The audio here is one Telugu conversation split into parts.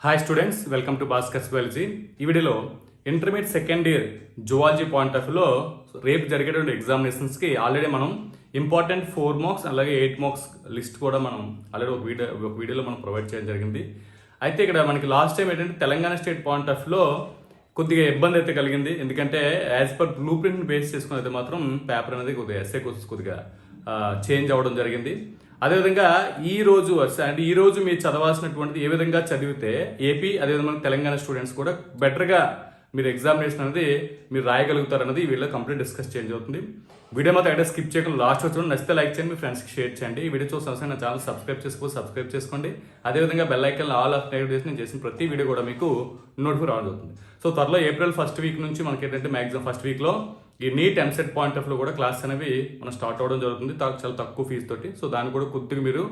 Hi students, welcome to Bhaskar's biology. ఈ వీడియోలో intermediate second year zoology point of వ్యూలో రేపు జరిగేటువంటి ఎగ్జామినేషన్స్కి ఆల్రెడీ మనం ఇంపార్టెంట్ 4 మార్క్స్ అలాగే 8 మార్క్స్ లిస్ట్ కూడా మనం ఆల్రెడీ ఒక వీడియోలో మనం ప్రొవైడ్ చేయడం జరిగింది. అయితే ఇక్కడ మనకి లాస్ట్ టైం ఏంటంటే తెలంగాణ స్టేట్ పాయింట్ ఆఫ్ వ్యూలో కొద్దిగా ఇబ్బంది అయితే కలిగింది. ఎందుకంటే as per blue print base చేసుకుని అయితే మాత్రం పేపర్ అనేది కొద్దిగా ఎస్ఏ కొద్దిగా చేంజ్ అవ్వడం జరిగింది. అదేవిధంగా ఈ రోజు మీరు చదవాల్సినటువంటిది ఏ విధంగా చదివితే ఏపీ అదేవిధంగా తెలంగాణ స్టూడెంట్స్ కూడా బెటర్గా మీరు ఎగ్జామినేషన్ అనేది మీరు రాయగలుగుతారు అన్నది వీళ్ళు కంప్లీట్ డిస్కస్ చేంజ్ అవుతుంది. వీడియో మాత్రం ఎక్కడ స్కిప్ చేయకుండా లాస్ట్ వచ్చి నచ్చితే లైక్ చేయండి, మీ ఫ్రెండ్స్కి షేర్ చేయండి. ఈ వీడియో చూసిన నా ఛానల్ సబ్స్క్రైబ్ చేసుకోండి. అదేవిధంగా bell icon all of notification నేను చేసిన ప్రతి వీడియో కూడా మీకు నోటిఫై రావడం అవుతుంది. సో త్వరలో ఏప్రిల్ ఫస్ట్ వీక్ నుంచి మనకి ఏంటంటే మ్యాక్సిమం ఫస్ట్ వీక్లో ఈ నీట్ ఎంసెట్ పాయింట్ ఆఫ్ లో కూడా క్లాస్ అనేవి మనం స్టార్ట్ అవ్వడం జరుగుతుంది చాలా తక్కువ ఫీజు తోటి. సో దాన్ని కూడా కొద్దిగా మీరు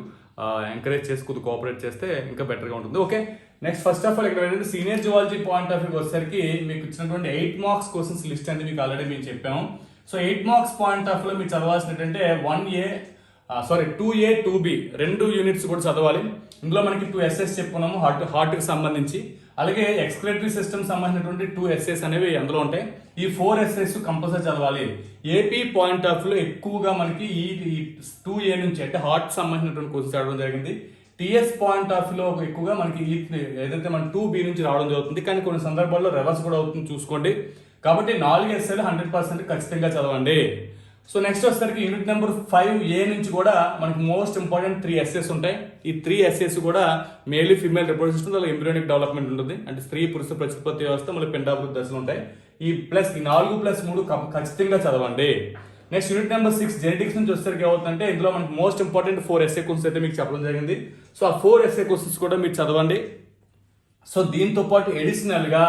ఎంకరేజ్ చేసి కొద్దిగా కోఆపరేట్ చేస్తే ఇంకా బెటర్గా ఉంటుంది. Okay, next first of all ఇక్కడ ఏంటంటే senior zoology point of view వచ్చేసరికి మీకు ఇచ్చినటువంటి 8 మార్క్స్ క్వశ్చన్స్ లిస్ట్ అనేది మీకు ఆల్రెడీ మేము చెప్పాము. సో 8 మార్క్స్ పాయింట్ ఆఫ్ లో మీరు చదవాల్సినట్టు 2A 2B 2 యూనిట్స్ కూడా చదవాలి. ఇందులో మనకి 2 essays చెప్పుకున్నాము హార్ట్కి సంబంధించి, అలాగే ఎక్స్క్రిటరీ సిస్టమ్ సంబంధించినటువంటి 2 essays అనేవి అందులో ఉంటాయి. ఈ 4 essays కంపల్సరీ చదవాలి. ఏపీ పాయింట్ ఆఫ్ లో ఎక్కువగా మనకి ఈ 2A నుంచి అంటే హార్ట్ సంబంధించినటువంటి క్వశ్చన్స్ చదవడం జరిగింది. టీఎస్ పాయింట్ ఆఫ్ లో ఎక్కువగా మనకి ఏదైతే మన 2B నుంచి రావడం జరుగుతుంది, కానీ కొన్ని సందర్భాల్లో రివర్స్ కూడా అవుతుంది చూసుకోండి. కాబట్టి 4 essays 100% ఖచ్చితంగా చదవండి. సో నెక్స్ట్ వచ్చేసరికి యూనిట్ నెంబర్ 5A నుంచి కూడా మనకి మోస్ట్ ఇంపార్టెంట్ 3 essays ఉంటాయి. ఈ 3 essays కూడా మేల్ ఫీమేల్ రిప్రొడక్షన్ సిస్టమ్, అలాగే ఎంబ్రియోనిక్ డెవలప్మెంట్ ఉంటుంది. అంటే స్త్రీ పురుష ప్రత్యుత్పత్తి వ్యవస్థ, మళ్ళీ పిండాభివృద్ధి దశలు ఉంటాయి. ఈ 4+3 ఖచ్చితంగా చదవండి. నెక్స్ట్ యూనిట్ నెంబర్ 6 జెనెటిక్స్ నుంచి వచ్చేసరికి ఏమవుతుందంటే ఇందులో మనకి మోస్ట్ ఇంపార్టెంట్ 4 essay క్వశ్చన్స్ అయితే మీకు చెప్పడం జరిగింది. సో ఆ 4 essay క్వశ్చన్స్ కూడా మీరు చదవండి. సో దీంతో పాటు ఎడిషనల్ గా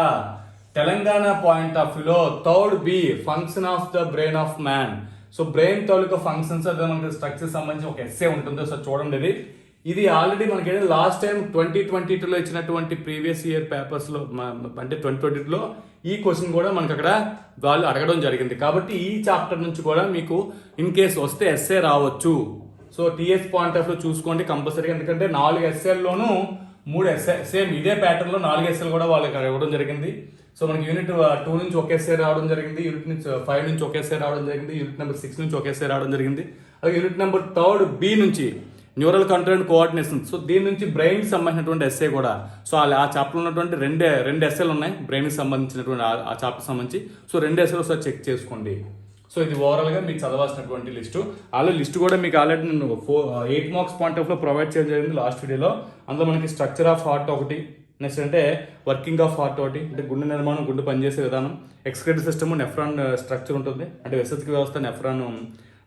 తెలంగాణ పాయింట్ ఆఫ్ వ్యూలో 3rd B function of the brain of man. So brain taluka functions అదే మనకి స్ట్రక్చర్ సంబంధించి ఒక ఎస్సే ఉంటుంది. సో చూడండి, ఇది ఆల్రెడీ మనకి లాస్ట్ టైం 2022లో ఇచ్చినటువంటి ప్రీవియస్ ఇయర్ పేపర్స్ లో అంటే 2022లో ఈ క్వశ్చన్ కూడా మనకి అక్కడ వాళ్ళు అడగడం జరిగింది. కాబట్టి ఈ చాప్టర్ నుంచి కూడా మీకు ఇన్ కేస్ వస్తే ఎస్సే రావచ్చు. సో టీఎస్ పాయింట్ ఆఫ్ లో చూసుకోండి కంపల్సరీగా, ఎందుకంటే 4 ఎస్ఏల్లోనూ 3 ఎస్ఏ సేమ్ ఇదే ప్యాటర్న్ లో 4 ఎస్ఏలు కూడా వాళ్ళకి ఇవ్వడం జరిగింది. సో మనకి యూనిట్ 2 నుంచి ఒక ఎస్ఏ రావడం జరిగింది, యూనిట్ నుంచి 5 నుంచి ఒక ఎస్ఏ రావడం జరిగింది, యూనిట్ నెంబర్ 6 నుంచి ఒక ఎస్ఏ రావడం జరిగింది, అలాగే యూనిట్ నెంబర్ 3rd B నుంచి neural control and coordination. So దీని నుంచి బ్రెయిన్ సంబంధించినటువంటి ఎస్ఏ కూడా. సో ఆ చాప్టర్ ఉన్నటువంటి రెండు ఎస్ఏలు ఉన్నాయి బ్రెయిన్కి సంబంధించినటువంటి ఆ చాప్టర్ సంబంధించి. సో 2 ఎస్ఏలు ఒకసారి చెక్ చేసుకోండి. సో ఇది ఓవరాల్ గా మీకు చదవాల్సినటువంటి లిస్టు. ఆల్రెడీ లిస్ట్ కూడా మీకు ఆల్రెడీ నేను 8 మార్క్స్ పాయింట్ ఆఫ్ లో ప్రొవైడ్ చేయడం జరిగింది లాస్ట్ వీడియోలో. అందులో మనకి స్ట్రక్చర్ ఆఫ్ హార్ట్ ఒకటి, నెక్స్ట్ అంటే వర్కింగ్ ఆఫ్ హార్ట్ ఒకటి, అంటే గుండె నిర్మాణం, గుండె పనిచేసే విధానం, ఎక్స్క్రిటరీ సిస్టమ్, నెఫ్రాన్ స్ట్రక్చర్ ఉంటుంది, అంటే విసర్జక వ్యవస్థ నెఫ్రాన్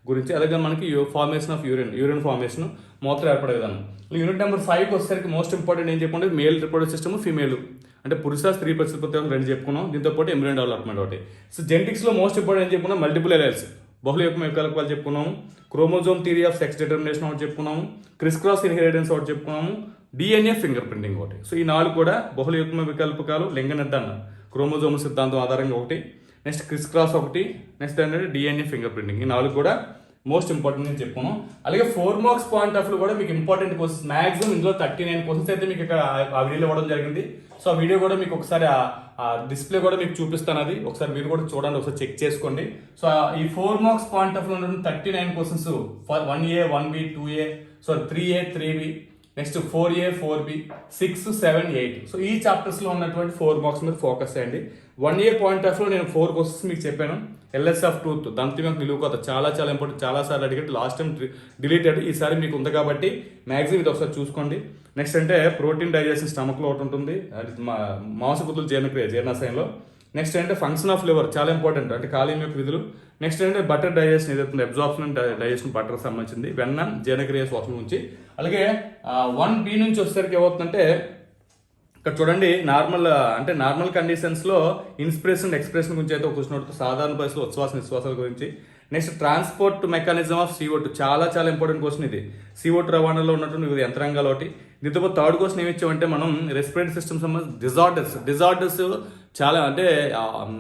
గురించి, అలాగే మనకి ఫార్మేషన్ ఆఫ్ యూరిన్ ఫార్మేషన్, మూత్రం ఏర్పడే విధానం. యూనిట్ నెంబర్ 5 వచ్చేసరికి మోస్ట్ ఇంపార్టెంట్ ఏం చెప్పండి, మేల్ రిప్రొడక్టివ్ సిస్టమ్, ఫీమేల్ అంటే పురుష స్త్రీ ప్రత్యుత్పత్తి 2 చెప్పుకున్నాం, దీంతో పాటు ఎంబ్రియోనిక్ డెవలప్మెంట్ ఒకటి. సో జెనెటిక్స్ లో మోస్ట్ ఇంపార్టెంట్ ఏం చెప్పుకున్నాం, మల్టిపుల్ ఎలైల్స్, బహుళ వికల్పాలు చెప్పుకున్నాము, chromosome theory of sex determination ఒకటి చెప్పుకున్నాము, క్రిస్ క్రాస్ ఇన్హెరిటెన్స్ ఒకటి చెప్పుకున్నాము, డిఎన్ఏ ఫింగర్ ప్రింటింగ్ ఒకటి. సో ఈ 4 కూడా బహుళ వికల్పకాలు, లింగ నిర్ధారణ, క్రోమోజోమ్ సిద్ధాంతం ఆధారంగా ఒకటి, నెక్స్ట్ క్రిస్ క్రాస్ ఒకటి, నెక్స్ట్ ఏంటంటే డిఎన్ఏ ఫింగర్ ప్రింటింగ్. ఈ 4 కూడా మోస్ట్ ఇంపార్టెంట్ అని చెప్పుకున్నాం. అలాగే 4 మార్క్స్ పాయింట్ ఆఫ్ లో కూడా మీకు ఇంపార్టెంట్ క్వశ్చన్స్ మాక్సిమం ఇందులో 39 క్వశ్చన్స్ అయితే మీకు ఇక్కడ ఆ వీడియోలో ఇవ్వడం జరిగింది. సో ఆ వీడియో కూడా మీకు ఒకసారి ఆ డిస్ప్లే కూడా మీకు చూపిస్తాను, అది ఒకసారి మీరు కూడా చూడండి, ఒకసారి చెక్ చేసుకోండి. సో ఈ 4 మార్క్స్ పాయింట్ ఆఫ్ లో ఉన్న 39 questions 1A 1B 2A, so 3A 3B, next 4A 4B 6 7 8. So ఈ చాప్టర్స్ లో ఉన్నటువంటి 4 మార్క్స్ మీద ఫోకస్ చేయండి. 1A పాయింట్ ఆఫ్ లో నేను 4 క్వశ్చన్స్ మీకు చెప్పాను. ఎల్ఎస్ ఆఫ్ ట్రూత్, దంతిమకు నిలువు కొత్త, చాలా ఇంపార్టెంట్, చాలా సార్లు అడిగేది, లాస్ట్ టైం డిలీటెడ్, ఈసారి మీకు ఉంది కాబట్టి మ్యాక్సిమం ఇది ఒకసారి చూసుకోండి. నెక్స్ట్ అంటే ప్రోటీన్ డైజెషన్ స్టమక్ లో ఒకటి ఉంటుంది, మాంసకృతులు జీర్ణాశయంలో. నెక్స్ట్ అంటే ఫంక్షన్ ఆఫ్ లివర్, చాలా ఇంపార్టెంట్, అంటే కాలేయం యొక్క విధులు. నెక్స్ట్ అంటే బటర్ డైజెషన్ ఏదైతుంది, అబ్జార్ప్షన్ అండ్ డైజెషన్ బటర్ సంబంధించింది, వెన్న జీర్ణక్రియ శ్వాసం నుంచి. అలాగే 1B నుంచి వచ్చేసరికి ఏమవుతుందంటే ఇక్కడ చూడండి, నార్మల్ కండిషన్స్ లో ఇన్స్పిరేషన్ ఎక్స్ప్రెషన్ గురించి అయితే ఒక క్వశ్చన్, సాధారణ పరిస్థితుల్లో ఉచ్ఛ్వాస నిశ్వాసాల గురించి. Next transport mechanism of CO2, చాలా ఇంపార్టెంట్ క్వశ్చన్ ఇది. CO2 రవాణాలో ఉన్నటువంటి వివిధ యంత్రాంగాలు ఒకటి. దీంతో పాటు 3rd క్వశ్చన్ ఏమి ఇచ్చామంటే మనం రెస్పిరేటరీ సిస్టమ్ సంబంధించి డిజార్డర్స్ చాలా, అంటే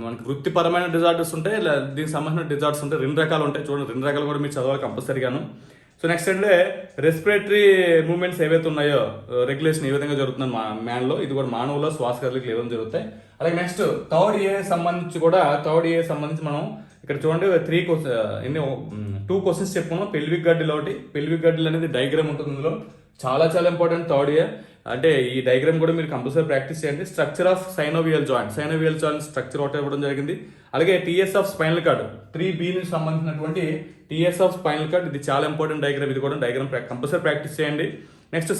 మనకి వృత్తిపరమైన డిజార్డర్స్ ఉంటాయి, దీనికి సంబంధించిన డిజార్డర్స్ ఉంటాయి, 2 రకాలు ఉంటాయి. చూడండి 2 రకాలు కూడా మీరు చదవాలి కంపల్సరీగాను. సో నెక్స్ట్ అంటే రెస్పిరేటరీ మూవ్మెంట్స్ ఏవైతే ఉన్నాయో రెగ్యులేషన్ ఏ విధంగా జరుగుతుంది మ్యాన్లో, ఇది కూడా మానవులో శ్వాస కదలికలు ఏ విధంగా జరుగుతాయి. అలాగే నెక్స్ట్ థర్డ్ ఏ సంబంధించి మనం ఇక్కడ చూడండి 2 క్వశ్చన్స్ చెప్పుకున్నాం. పెల్విక్ గడ్డిలో ఒకటి, పెల్విక్ గడ్డిలో అనేది డయాగ్రామ్ ఉంటుంది ఇందులో, చాలా చాలా ఇంపార్టెంట్ థర్డ్ ఇయర్. అంటే ఈ డయాగ్రామ్ కూడా మీరు కంపల్సరీ ప్రాక్టీస్ చేయండి. Structure of synovial joint structure ఒకటి ఇవ్వడం జరిగింది. అలాగే TS of spinal cord 3B కి సంబంధించినటువంటి టీఎస్ ఆఫ్ స్పైనల్ కార్డ్, ఇది చాలా ఇంపార్టెంట్ డయాగ్రామ్, ఇది కూడా డయాగ్రామ్ కంపల్సరీ ప్రాక్టీస్ చేయండి. Next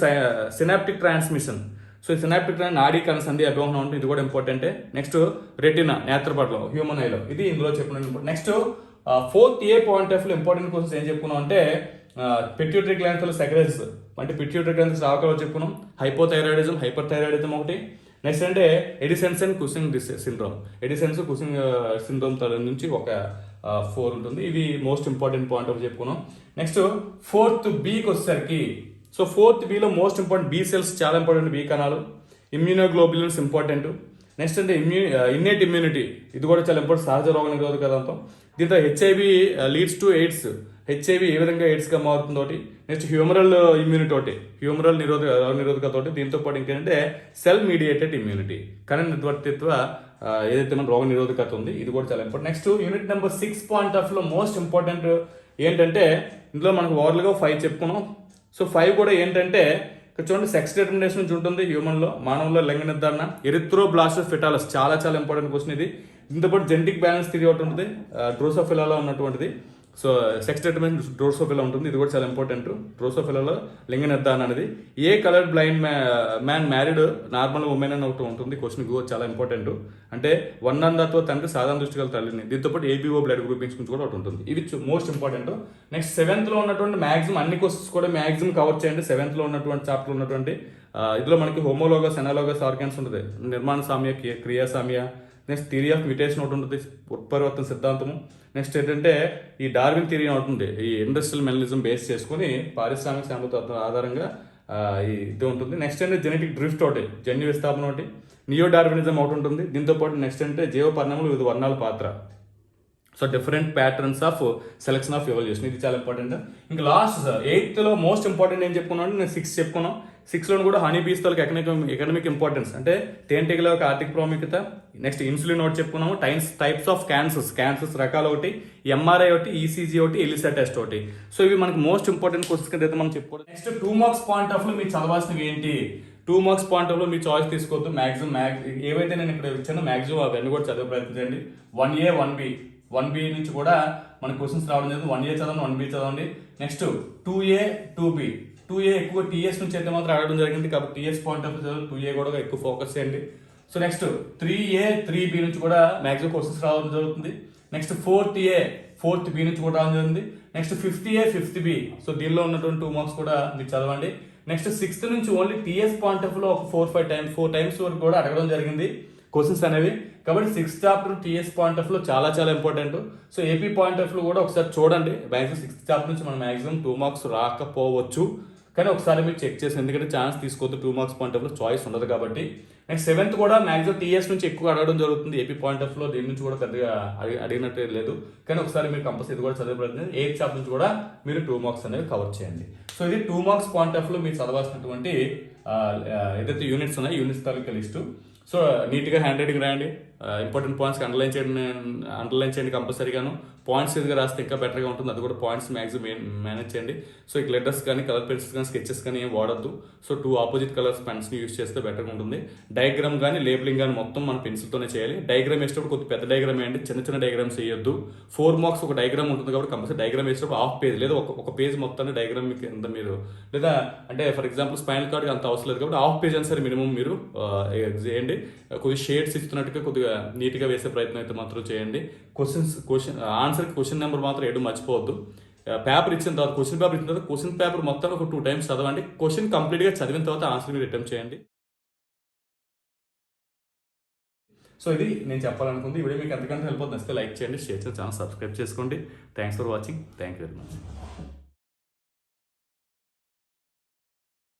synaptic transmission. సో ఈ సినాప్టిక్ నాడీ కణసంధి అభివహనం ఉంటుంది, ఇది కూడా ఇంపార్టెంటే. నెక్స్ట్ రెటినా నేత్రపటలం హ్యూమన్ ఐలో, ఇది ఇందులో చెప్పిన. Next 4th A point of important questions ఏం చెప్పుకున్నాం అంటే పిట్యూటరీ గ్లాండ్స్ సెక్రెట్స్, అంటే పిట్యూటరీ గ్లాండ్స్ రావకాలు చెప్పుకున్నాం. హైపోథైరాయిడిజం, హైపర్ థైరాయిడిజం ఒకటి. నెక్స్ట్ అంటే ఎడిసెన్సన్ కుసింగ్ సిండ్రోమ్, కుసింగ్ సిండ్రోమ్ నుంచి ఒక 4 ఉంటుంది. ఇవి మోస్ట్ ఇంపార్టెంట్ పాయింట్ ఆఫ్ చెప్పుకున్నాం. నెక్స్ట్ 4th బికి వచ్చేసరికి, సో 4th బిలో మోస్ట్ ఇంపార్టెంట్ బి సెల్స్ చాలా ఇంపార్టెంట్, బి కణాలు. Immunoglobulins important. నెక్స్ట్ అంటే ఇన్నేట్ ఇమ్యూనిటీ, ఇది కూడా చాలా ఇంపార్టెంట్, సహజ రోగ నిరోధకతంతో. దీంతో HIV leads to AIDS, HIV ఏ విధంగా ఎయిడ్స్గా మారుతుంది ఒకటి. నెక్స్ట్ హ్యూమరల్ ఇమ్యూనిటీ ఒకటి, హ్యూమరల్ నిరోధకత ఒకటి. దీంతో పాటు ఇంకేంటంటే సెల్ మీడియేటెడ్ ఇమ్యూనిటీ, కణ నిర్వర్తిత్వ ఏదైతే మన రోగ నిరోధకత ఉంది, ఇది కూడా చాలా important. Next unit number 6 point of లో మోస్ట్ ఇంపార్టెంట్ ఏంటంటే ఇందులో మనకు ఓవరాల్గా 5 చెప్పుకున్నాం. సో 5 కూడా ఏంటంటే ఇక్కడ చూడండి, సెక్స్ డిటర్మినేషన్ నుంచి ఉంటుంది హ్యూమన్లో, మానవుల్లో లింగ నిర్ధారణ. ఎరిథ్రోబ్లాస్టోస్ ఫెటాలస్ చాలా చాలా ఇంపార్టెంట్ క్వశ్చన్ ఇది. దీంతో పాటు జెనెటిక్ బ్యాలెన్స్ థియరీ ఒకటి ఉంటుంది, డ్రోసోఫిలాలో ఉన్నటువంటిది. సో సెక్స్ డిటర్మినేషన్ డ్రోసోఫిలా ఉంటుంది, ఇది కూడా చాలా ఇంపార్టెంట్. డ్రోసోఫిలాలో లింగ నిర్ధారణ అనేది. A coloured blind man married normal woman అని ఒకటి ఉంటుంది క్వశ్చన్, చాలా ఇంపార్టెంట్. అంటే వర్ణాంధత్వ తండ్రి సాధారణ దృష్టి గల తల్లిని. దీంతో పాటు ఏబీఓ బ్లడ్ గ్రూపింగ్స్ గురించి కూడా ఒకటి ఉంటుంది. ఇవి మోస్ట్ ఇంపార్టెంట్. నెక్స్ట్ 7th లో ఉన్నటువంటి మ్యాక్సిమం అన్ని క్వశ్చన్స్ కూడా మ్యాక్సిమం కవర్ చేయండి. 7th లో ఉన్నటువంటి చాప్టర్ ఉన్నటువంటి ఇందులో మనకి హోమోలోగస్ ఎనాలోగస్ ఆర్గాన్స్ ఉంటుంది, నిర్మాణ సామ్య, క్రియా సామ్య. నెక్స్ట్ థియరీ ఆఫ్ మ్యూటేషన్ ఒకటి ఉంటుంది, ఉత్పరివర్తన సిద్ధాంతము. నెక్స్ట్ ఏంటంటే ఈ డార్విన్ థియరీ ఉంటుంది, ఈ ఇండస్ట్రియల్ మెనలిజం బేస్ చేసుకుని పారిశ్రామిక సామర్థ్యం ఆధారంగా ఇది ఉంటుంది. నెక్స్ట్ అంటే జెనెటిక్ డ్రిఫ్ట్ ఒకటి, జన్యు విస్థాపన ఒకటి. నియో డార్వినిజం ఒకటి ఉంటుంది. దీంతో పాటు నెక్స్ట్ అంటే జీవ పరిణామాలు వివిధ వర్ణాల పాత్ర. So different patterns of selection of evolution, ఇది చాలా ఇంపార్టెంట్. ఇంకా లాస్ట్ 8th లో మోస్ట్ ఇంపార్టెంట్ ఏం చెప్పుకున్నాను అంటే నేను 6 చెప్పుకున్నాం. 6లో కూడా హనీ బీస్ తో ఎకనామిక్ ఇంపార్టెన్స్, అంటే తేనెటీగల యొక్క ఆర్థిక ప్రాముఖ్యత. నెక్స్ట్ ఇన్సులిన్ ఒకటి చెప్పుకున్నాము. టైప్స్ ఆఫ్ క్యాన్సర్స్ రకాలు ఒకటి, ఎంఆర్ఐ ఒకటి, ఈసీజీ ఒకటి, ఎలిసా టెస్ట్ ఒకటి. సో ఇవి మనకి మోస్ట్ ఇంపార్టెంట్ క్వశ్చన్స్ కింద అయితే మనం చెప్పుకోవడం. నెక్స్ట్ 2 మార్క్స్ పాయింట్ ఆఫ్ లో మీరు చదవాల్సినవి ఏంటి? 2 మార్క్స్ పాయింట్ ఆఫ్ లో మీ చాయిస్ తీసుకోవద్దు. మాక్సిమం ఏవైతే నేను ఇక్కడ ఇచ్చానో మాక్సిమం అవన్నీ కూడా చదివే ప్రయత్నం చేయండి. 1A 1B నుంచి కూడా మన క్వశ్చన్స్ రావడం జరిగింది. 1A చదవండి, 1B చదవండి. నెక్స్ట్ 2A 2A ఎక్కువ టీఎస్ నుంచి అయితే మాత్రం అడగడం జరిగింది, కాబట్టి టీఎస్ పాయింట్ ఆఫ్ 2A కూడా ఎక్కువ ఫోకస్ చేయండి. సో నెక్స్ట్ 3A 3B నుంచి కూడా మాక్సిమం క్వశ్చన్స్ రావడం జరుగుతుంది. నెక్స్ట్ 4th B నుంచి కూడా రావడం జరిగింది. Next 5th A 5th B, so దీనిలో ఉన్నటువంటి 2 మార్క్స్ కూడా మీరు చదవండి. నెక్స్ట్ 6th నుంచి ఓన్లీ టీఎస్ పాయింట్ ఆఫ్ లో ఒక 4 టైమ్స్ వరకు కూడా అడగడం జరిగింది క్వశ్చన్స్ అనేవి. కాబట్టి 6th chapter TS point of లో చాలా చాలా important. So AP point of లో కూడా ఒకసారి చూడండి. మాక్సిమం 6th చాప్టర్ నుంచి మనం మాక్సిమం 2 మార్క్స్ రాకపోవచ్చు, కానీ ఒకసారి మీరు చెక్ చేసి, ఎందుకంటే ఛాన్స్ తీసుకోవద్దు, 2 మార్క్స్ పాయింట్ ఆఫ్ లో చాయిస్ ఉండదు కాబట్టి. నెక్స్ట్ 7th కూడా మాక్సిమం టీఎస్ నుంచి ఎక్కువ అడగడం జరుగుతుంది. ఏపీ పాయింట్ ఆఫ్ లో దీని నుంచి కూడా పెద్దగా అడిగినట్టు లేదు, కానీ ఒకసారి మీరు కంపల్సరీ ఇది కూడా చదివే ప్రయత్నం. 8th చాప్టర్ నుంచి కూడా మీరు 2 మార్క్స్ అనేవి కవర్ చేయండి. సో ఇది 2 మార్క్స్ పాయింట్ ఆఫ్ లో మీరు చదవాల్సినటువంటి ఏదైతే యూనిట్స్ ఉన్నాయో యూనిట్స్ తాలూకా లిస్టు. సో నీట్గా హ్యాండ్ రైటింగ్ రాయండి. ఇంపార్టెంట్ పాయింట్స్ అండర్లైన్ చేయండి కంపల్సరీగాను. పాయింట్స్ ఎదుగా రాస్తే ఇంకా బెటర్గా ఉంటుంది, అది కూడా పాయింట్స్ మ్యాక్సిమం మేనేజ్ చేయండి. సో ఇక లెటర్స్ కానీ కలర్ పెన్సిల్స్ కానీ స్కెచెస్ కానీ ఏం వాడద్దు. సో 2 ఆపోజిట్ కలర్స్ పెన్స్ని యూస్ చేస్తే బెటర్గా ఉంటుంది. డయాగ్రామ్ కానీ లేబులింగ్ కానీ మొత్తం మన పెన్సిల్తోనే చేయాలి. డయాగ్రామ్ వేసేటప్పుడు కొద్దిగా పెద్ద డయాగ్రామ్ వేయండి, చిన్న డయాగ్రామ్స్ వేయొద్దు. 4 మార్క్స్ ఒక డయాగ్రామ్ ఉంటుంది కాబట్టి కంపల్సరీ డయాగ్రామ్ వేసేటప్పుడు హాఫ్ పేజ్ లేదా ఒక పేజ్ మొత్తాన్ని డయాగ్రామ్ కింద మీరు, లేదా అంటే ఫర్ ఎగ్జాంపుల్ స్పైనల్ కార్డ్ అంత అవసరం లేదు కాబట్టి హాఫ్ పేజ్ అని సరే మినిమం మీరు చేయండి. కొద్దిగా షేడ్స్ ఇస్తున్నట్టుగా కొద్దిగా నీట్గా వేసే ప్రయత్నం అయితే మాత్రం చేయండి. క్వశ్చన్ నెంబర్ మాత్రం ఏడు మర్చిపోవద్దు. పేపర్ ఇచ్చిన తర్వాత క్వశ్చన్ పేపర్ మొత్తం ఒక 2 టైమ్స్ చదవండి. క్వశ్చన్ కంప్లీట్గా చదివిన తర్వాత ఆన్సర్ మీరు అటెంప్ట్ చేయండి. సో ఇది నేను చెప్పాలనుకుంది. ఈ వీడియో మీకు ఎంతకంటే హెల్ప్ అవుతుంది, లైక్ చేయండి, షేర్ చేయండి, ఛానల్ సబ్స్క్రైబ్ చేసుకోండి. Thanks for watching. Thank you very much.